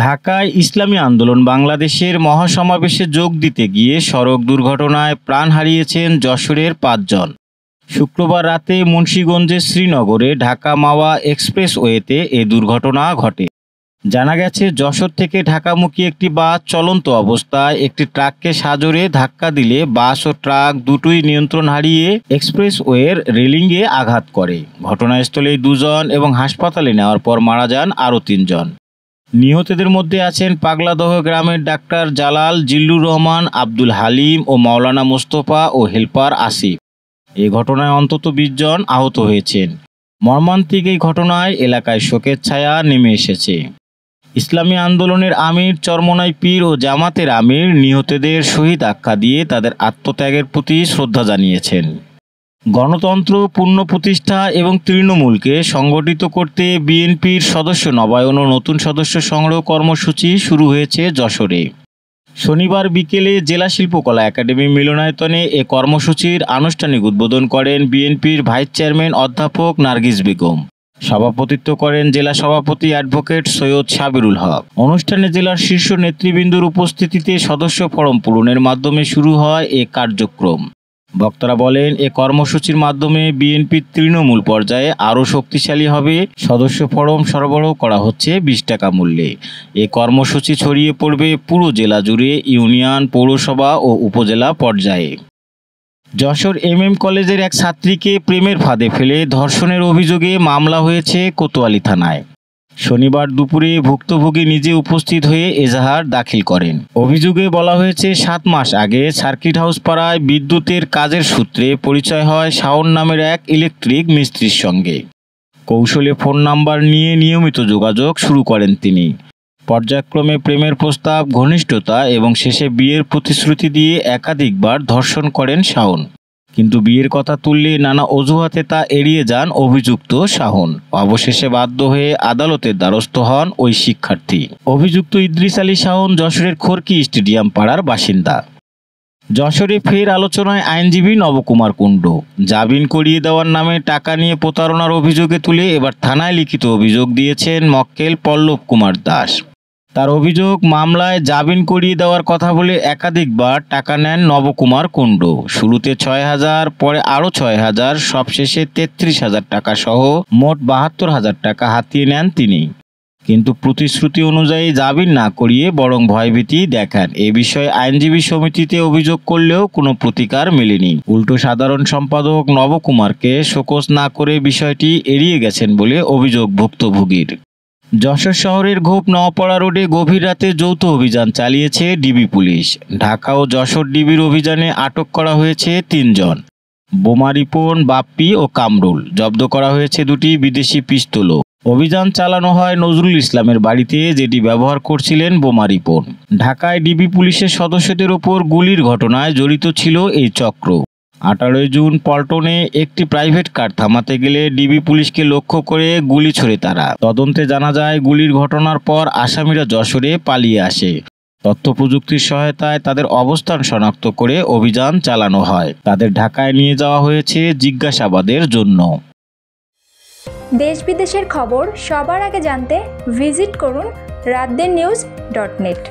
ঢাকায় ইসলামী আন্দোলন বাংলাদেশের মহাসমাবেশে যোগ দিতে গিয়ে সড়ক দুর্ঘটনায় প্রাণ হারিয়েছেন যশোরের ৫ জন। শুক্রবার রাতে মুন্সিগঞ্জের শ্রীনগরে ঢাকা মাওয়া এক্সপ্রেসওয়েতে এ দুর্ঘটনা ঘটে। জানা গেছে, যশোর থেকে ঢাকামুখী একটি বাস চলন্ত অবস্থায় একটি ট্রাককে সাজোরে ধাক্কা দিলে বাস ও ট্রাক দুটোই নিয়ন্ত্রণ হারিয়ে এক্সপ্রেসওয়ের রেলিংয়ে আঘাত করে। ঘটনাস্থলেই ২ জন এবং হাসপাতালে নেওয়ার পর মারা যান আরও ৩ জন। নিহতদের মধ্যে আছেন পাগলাদহ গ্রামের ডাক্তার জালাল, জিল্লুর রহমান, আব্দুল হালিম ও মাওলানা মোস্তফা ও হেলপার আসিফ। এ ঘটনায় অন্তত ২০ জন আহত হয়েছেন। মর্মান্তিক এই ঘটনায় এলাকায় শোকের ছায়া নেমে এসেছে। ইসলামী আন্দোলনের আমির চরমোনাই পীর ও জামাতের আমির নিহতদের শহীদ আখ্যা দিয়ে তাদের আত্মত্যাগের প্রতি শ্রদ্ধা জানিয়েছেন। গণতন্ত্র পুনঃপ্রতিষ্ঠা এবং তৃণমূলকে সংগঠিত করতে বিএনপির সদস্য নবায়ন ও নতুন সদস্য সংগ্রহ কর্মসূচি শুরু হয়েছে যশোরে। শনিবার বিকেলে জেলা শিল্পকলা একাডেমি মিলনায়তনে এ কর্মসূচির আনুষ্ঠানিক উদ্বোধন করেন বিএনপির ভাইস চেয়ারম্যান অধ্যাপক নার্গিস বেগম। সভাপতিত্ব করেন জেলা সভাপতি অ্যাডভোকেট সৈয়দ সাবিরুল হক। অনুষ্ঠানে জেলার শীর্ষ নেতৃবৃন্দর উপস্থিতিতে সদস্য ফরম পূরণের মাধ্যমে শুরু হয় এ কার্যক্রম। বক্তারা বলেন, এ কর্মসূচির মাধ্যমে বিএনপির তৃণমূল পর্যায়ে আরও শক্তিশালী হবে। সদস্য ফরম সরবরাহ করা হচ্ছে ২০ টাকা মূল্যে। এ কর্মসূচি ছড়িয়ে পড়বে পুরো জেলা জুড়ে, ইউনিয়ন, পৌরসভা ও উপজেলা পর্যায়ে। যশোর MM কলেজের এক ছাত্রীকে প্রেমের ফাঁদে ফেলে ধর্ষণের অভিযোগে মামলা হয়েছে কোতোয়ালি থানায়। শনিবার দুপুরে ভুক্তভোগী নিজে উপস্থিত হয়ে এজাহার দাখিল করেন। অভিযোগে বলা হয়েছে, ৭ মাস আগে সার্কিট হাউস পাড়ায় বিদ্যুতের কাজের সূত্রে পরিচয় হয় শাওন নামের এক ইলেকট্রিক মিস্ত্রির সঙ্গে। কৌশলে ফোন নাম্বার নিয়ে নিয়মিত যোগাযোগ শুরু করেন তিনি। পর্যায়ক্রমে প্রেমের প্রস্তাব, ঘনিষ্ঠতা এবং শেষে বিয়ের প্রতিশ্রুতি দিয়ে একাধিকবার ধর্ষণ করেন শাওন। কিন্তু বিয়ের কথা তুললে নানা অজুহাতে তা এড়িয়ে যান অভিযুক্ত শাওন। অবশেষে বাধ্য হয়ে আদালতের দ্বারস্থ হন ওই শিক্ষার্থী। অভিযুক্ত ইদ্রিস আলী শাওন যশোরের খড়কি স্টেডিয়াম পাড়ার বাসিন্দা। যশোরে ফের আলোচনায় আইনজীবী নবকুমার কুণ্ডু। জামিন করিয়ে দেওয়ার নামে টাকা নিয়ে প্রতারণার অভিযোগে তুলে এবার থানায় লিখিত অভিযোগ দিয়েছেন মক্কেল পল্লব কুমার দাস। তার অভিযোগ, মামলায় জামিন করিয়ে দেওয়ার কথা বলে একাধিকবার টাকা নেন নবকুমার কুণ্ডু। শুরুতে ৬,০০০, পরে আরও ৬,০০০, সবশেষে ৩৩,০০০ টাকা সহ মোট ৭২,০০০ টাকা হাতিয়ে নেন তিনি। কিন্তু প্রতিশ্রুতি অনুযায়ী জামিন না করিয়ে বরং ভয়ভীতি দেখান। এ বিষয়ে আইনজীবী সমিতিতে অভিযোগ করলেও কোনো প্রতিকার মেলেনি। উল্টো সাধারণ সম্পাদক নবকুমারকে শোকজ না করে বিষয়টি এড়িয়ে গেছেন বলে অভিযোগ ভুক্তভোগীর। যশোর শহরের ঘোপ নওয়াপাড়া রোডে গভীর রাতে যৌথ অভিযান চালিয়েছে ডিবি পুলিশ। ঢাকা ও যশোর ডিবির অভিযানে আটক করা হয়েছে ৩ জন। বোমা রিপন, বাপ্পি ও কামরুল। জব্দ করা হয়েছে ২টি বিদেশি পিস্তলও। অভিযান চালানো হয় নজরুল ইসলামের বাড়িতে, যেটি ব্যবহার করছিলেন বোমা রিপন। ঢাকায় ডিবি পুলিশের সদস্যদের ওপর গুলির ঘটনায় জড়িত ছিল এই চক্র। ১৮ জুন পল্টনে একটি প্রাইভেট কার থামাতে গেলে ডিবি পুলিশকে লক্ষ্য করে গুলি ছোড়ে তারা। তদন্তে জানা যায়, গুলির ঘটনার পর আসামিরা যশোরে পালিয়ে আসে। তথ্য প্রযুক্তির সহায়তায় তাদের অবস্থান শনাক্ত করে অভিযান চালানো হয়। তাদের ঢাকায় নিয়ে যাওয়া হয়েছে জিজ্ঞাসাবাদের জন্য। দেশ বিদেশের খবর সবার আগে জানতে ভিজিট করুন raddennews.net।